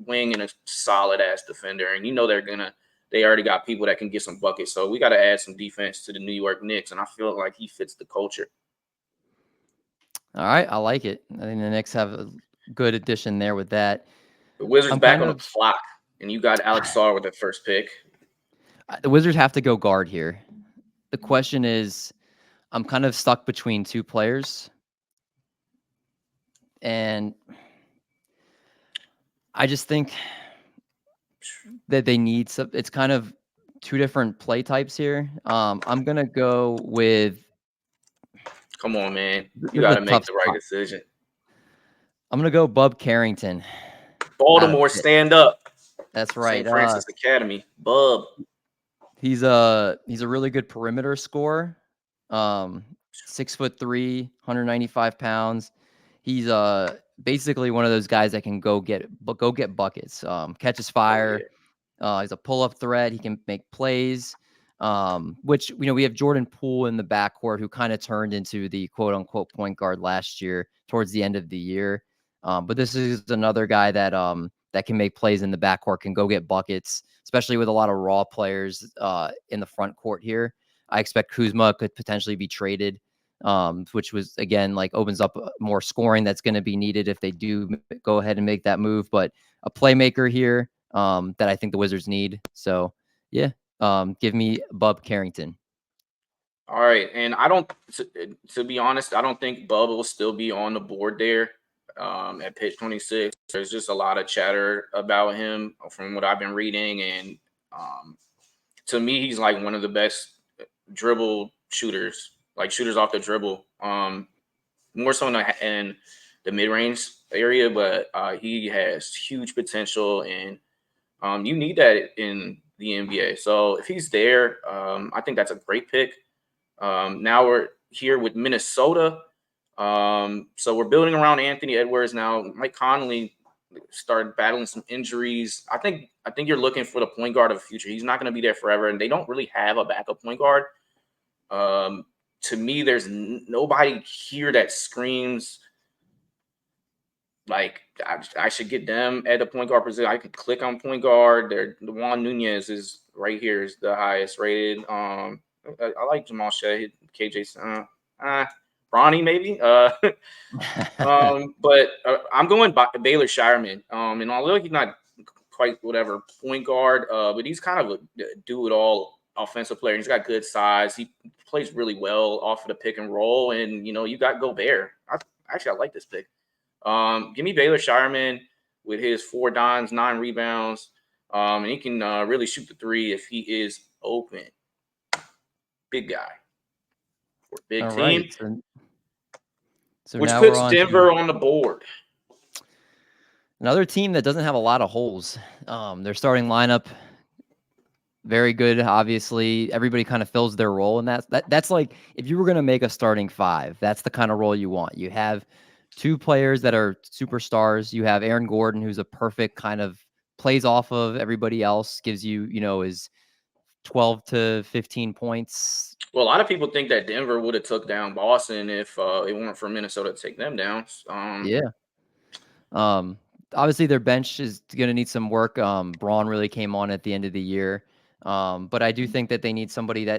wing and a solid ass defender, and they already got people that can get some buckets. So we got to add some defense to the New York Knicks, and I feel like he fits the culture. All right, I like it. I think the Knicks have a good addition there with that. The Wizards back on the clock, and you got Alex Sarr with the first pick. The Wizards have to go guard here. The question is, I'm kind of stuck between 2 players, and I just think that they need some. It's kind of 2 different play types here. I'm gonna go with. Come on, man! You got to make the right decision. I'm gonna go Bub Carrington. Baltimore, stand up. That's right. St. Francis Academy, Bub. He's a really good perimeter scorer. 6'3", 195 pounds. He's basically one of those guys that can go get buckets. Catches fire. He's a pull-up threat. He can make plays. Which we have Jordan Poole in the backcourt, who kind of turned into the quote-unquote point guard last year towards the end of the year. But this is another guy that can make plays in the backcourt, can go get buckets, especially with a lot of raw players in the front court here. I expect Kuzma could potentially be traded, which was, again, opens up more scoring that's going to be needed if they do go ahead and make that move. But a playmaker here that I think the Wizards need. So, yeah, give me Bub Carrington. All right. And to be honest, I don't think Bub will still be on the board there at pick 26. There's just a lot of chatter about him from what I've been reading. And to me, he's like one of the best dribble shooters, like shooters off the dribble, more so in the mid-range area, but he has huge potential, and you need that in the NBA. So if he's there, I think that's a great pick. Now we're here with Minnesota. So we're building around Anthony Edwards now. Mike Conley started battling some injuries. I think you're looking for the point guard of the future. He's not going to be there forever, and they don't really have a backup point guard. To me, there's nobody here that screams like I should get them at the point guard position. I could click on point guard. Juan Nunez is right here, is the highest rated. I like Jamal Shea, KJ, Bronny maybe. But I'm going by Baylor Scheierman. And although he's not quite whatever point guard, but he's kind of a do-it-all offensive player. He's got good size. He plays really well off of the pick and roll. And, you got Gobert. I like this pick. Give me Baylor Scheierman with his 4 dimes, 9 rebounds. And he can really shoot the 3 if he is open. Big guy. For a big All team. Right. So which now puts Denver on the board. Another team that doesn't have a lot of holes. Their starting lineup, very good, obviously. Everybody kind of fills their role, and that's like, if you were going to make a starting 5, that's the kind of role you want. You have 2 players that are superstars. You have Aaron Gordon, who's a perfect kind of plays off of everybody else, gives you, his 12 to 15 points. Well, a lot of people think that Denver would have took down Boston if it weren't for Minnesota to take them down. Obviously their bench is going to need some work. Braun really came on at the end of the year. But I do think that they need somebody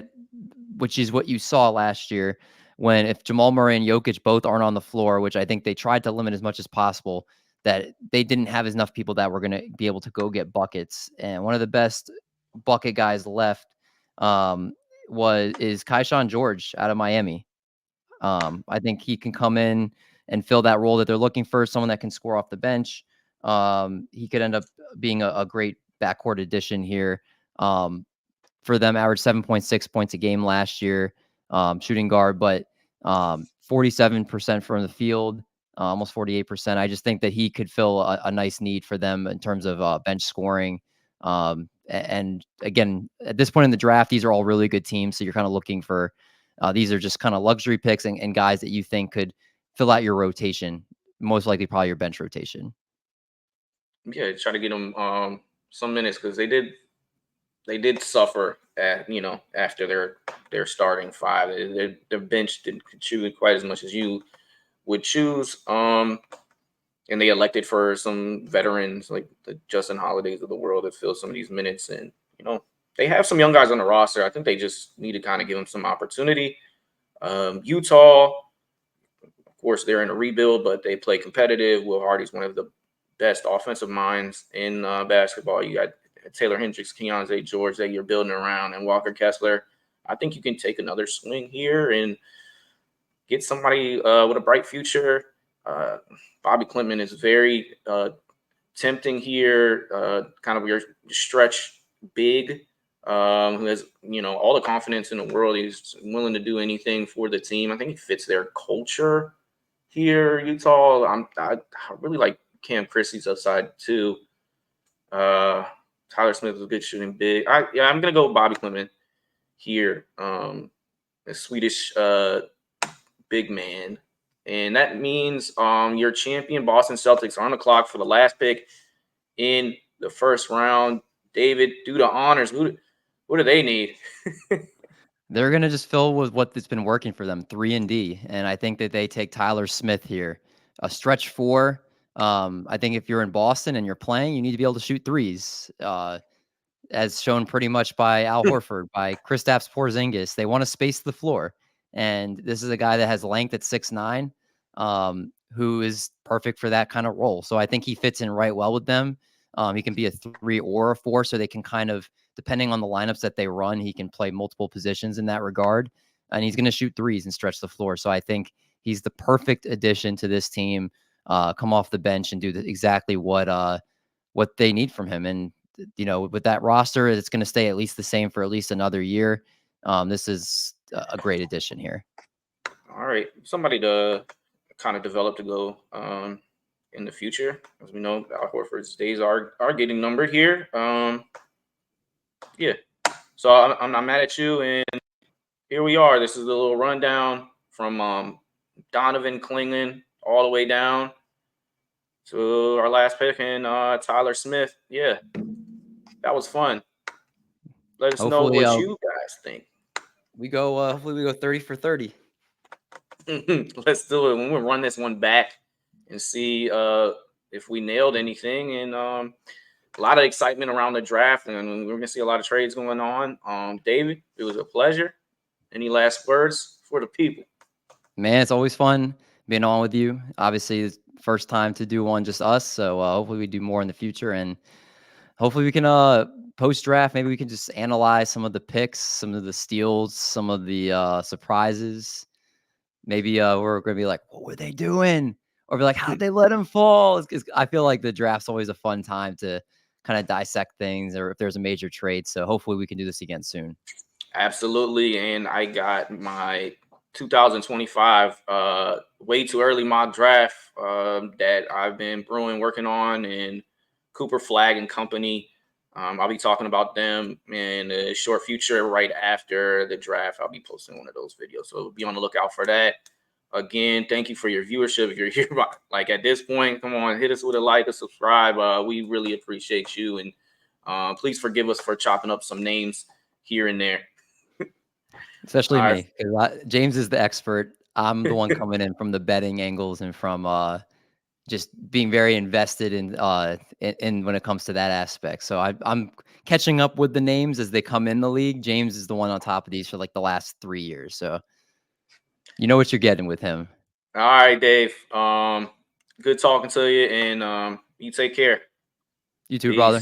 which is what you saw last year, if Jamal Murray and Jokic both aren't on the floor, which I think they tried to limit as much as possible, that they didn't have enough people that were going to be able to go get buckets. And one of the best bucket guys left is Keyshawn George out of Miami. I think he can come in and fill that role that they're looking for, someone that can score off the bench. He could end up being a great backcourt addition here. For them, averaged 7.6 points a game last year, shooting guard, but 47% from the field, almost 48%. I just think that he could fill a nice need for them in terms of bench scoring. And again, at this point in the draft, these are all really good teams. So you're kind of looking for, these are just kind of luxury picks and guys that you think could fill out your rotation, most likely probably your bench rotation. Yeah, try to get them some minutes because they did suffer after their starting five. Their bench didn't contribute quite as much as you would choose. And they elected for some veterans like the Justin Holidays of the world that fill some of these minutes. And they have some young guys on the roster. I think they just need to kind of give them some opportunity. Utah, of course, they're in a rebuild, but they play competitive. Will Hardy's one of the best offensive minds in basketball. You got Taylor Hendricks, Keontae George that you're building around, and Walker Kessler. I think you can take another swing here and get somebody with a bright future. Bobby Klintman is very tempting here, kind of your stretch big, who has all the confidence in the world. He's willing to do anything for the team. I think he fits their culture here, Utah. I really like Cam Christie's upside too. Tyler Smith was a good shooting big. I'm gonna go with Bobby Klintman here. A Swedish big man. And that means your champion Boston Celtics are on the clock for the last pick in the first round. David, do the honors. What do they need? They're going to just fill with what's been working for them, 3-and-D. And I think that they take Tyler Smith here. A stretch 4. I think if you're in Boston and you're playing, you need to be able to shoot threes. As shown pretty much by Al Horford, by Kristaps Porzingis. They want to space the floor. And this is a guy that has length at 6'9", who is perfect for that kind of role. So I think he fits in right well with them. He can be a 3 or a 4, so they can kind of, depending on the lineups that they run, he can play multiple positions in that regard. And he's going to shoot threes and stretch the floor. So I think he's the perfect addition to this team. Come off the bench and do exactly what they need from him. And with that roster, it's going to stay at least the same for at least another year. This is a great addition here. All right. Somebody to kind of develop to go in the future. As we know, Al Horford's days are getting numbered here. Yeah. So I'm not mad at you. And here we are. This is the little rundown from Donovan Klingan all the way down to our last pick and Tyler Smith. Yeah. That was fun. Let us know what you guys think. Hopefully we go 30 for 30. Let's do it. When we run this one back and see if we nailed anything. And a lot of excitement around the draft, and we're gonna see a lot of trades going on. David, it was a pleasure. Any last words for the people? Man, it's always fun being on with you. Obviously, it's first time to do one just us, so hopefully we do more in the future, and hopefully we can post draft. Maybe we can just analyze some of the picks, some of the steals, some of the surprises. Maybe we're gonna be like, what were they doing? Or be like, how'd they let him fall? I feel like the draft's always a fun time to kind of dissect things, or if there's a major trade. So hopefully we can do this again soon. Absolutely. And I got my 2025 way too early mock draft that I've been working on, and Cooper Flag and Company. I'll be talking about them in a short future right after the draft. I'll be posting one of those videos, so be on the lookout for that. Again, thank you for your viewership. If you're here, like at this point, come on, hit us with a like, a subscribe. We really appreciate you, and please forgive us for chopping up some names here and there. Especially me. James is the expert. I'm the one coming in from the betting angles and from just being very invested in when it comes to that aspect. So I'm catching up with the names as they come in the league. James is the one on top of these for like the last 3 years. So You know what you're getting with him. All right, Dave. Good talking to you, and you take care. You too, Peace. brother.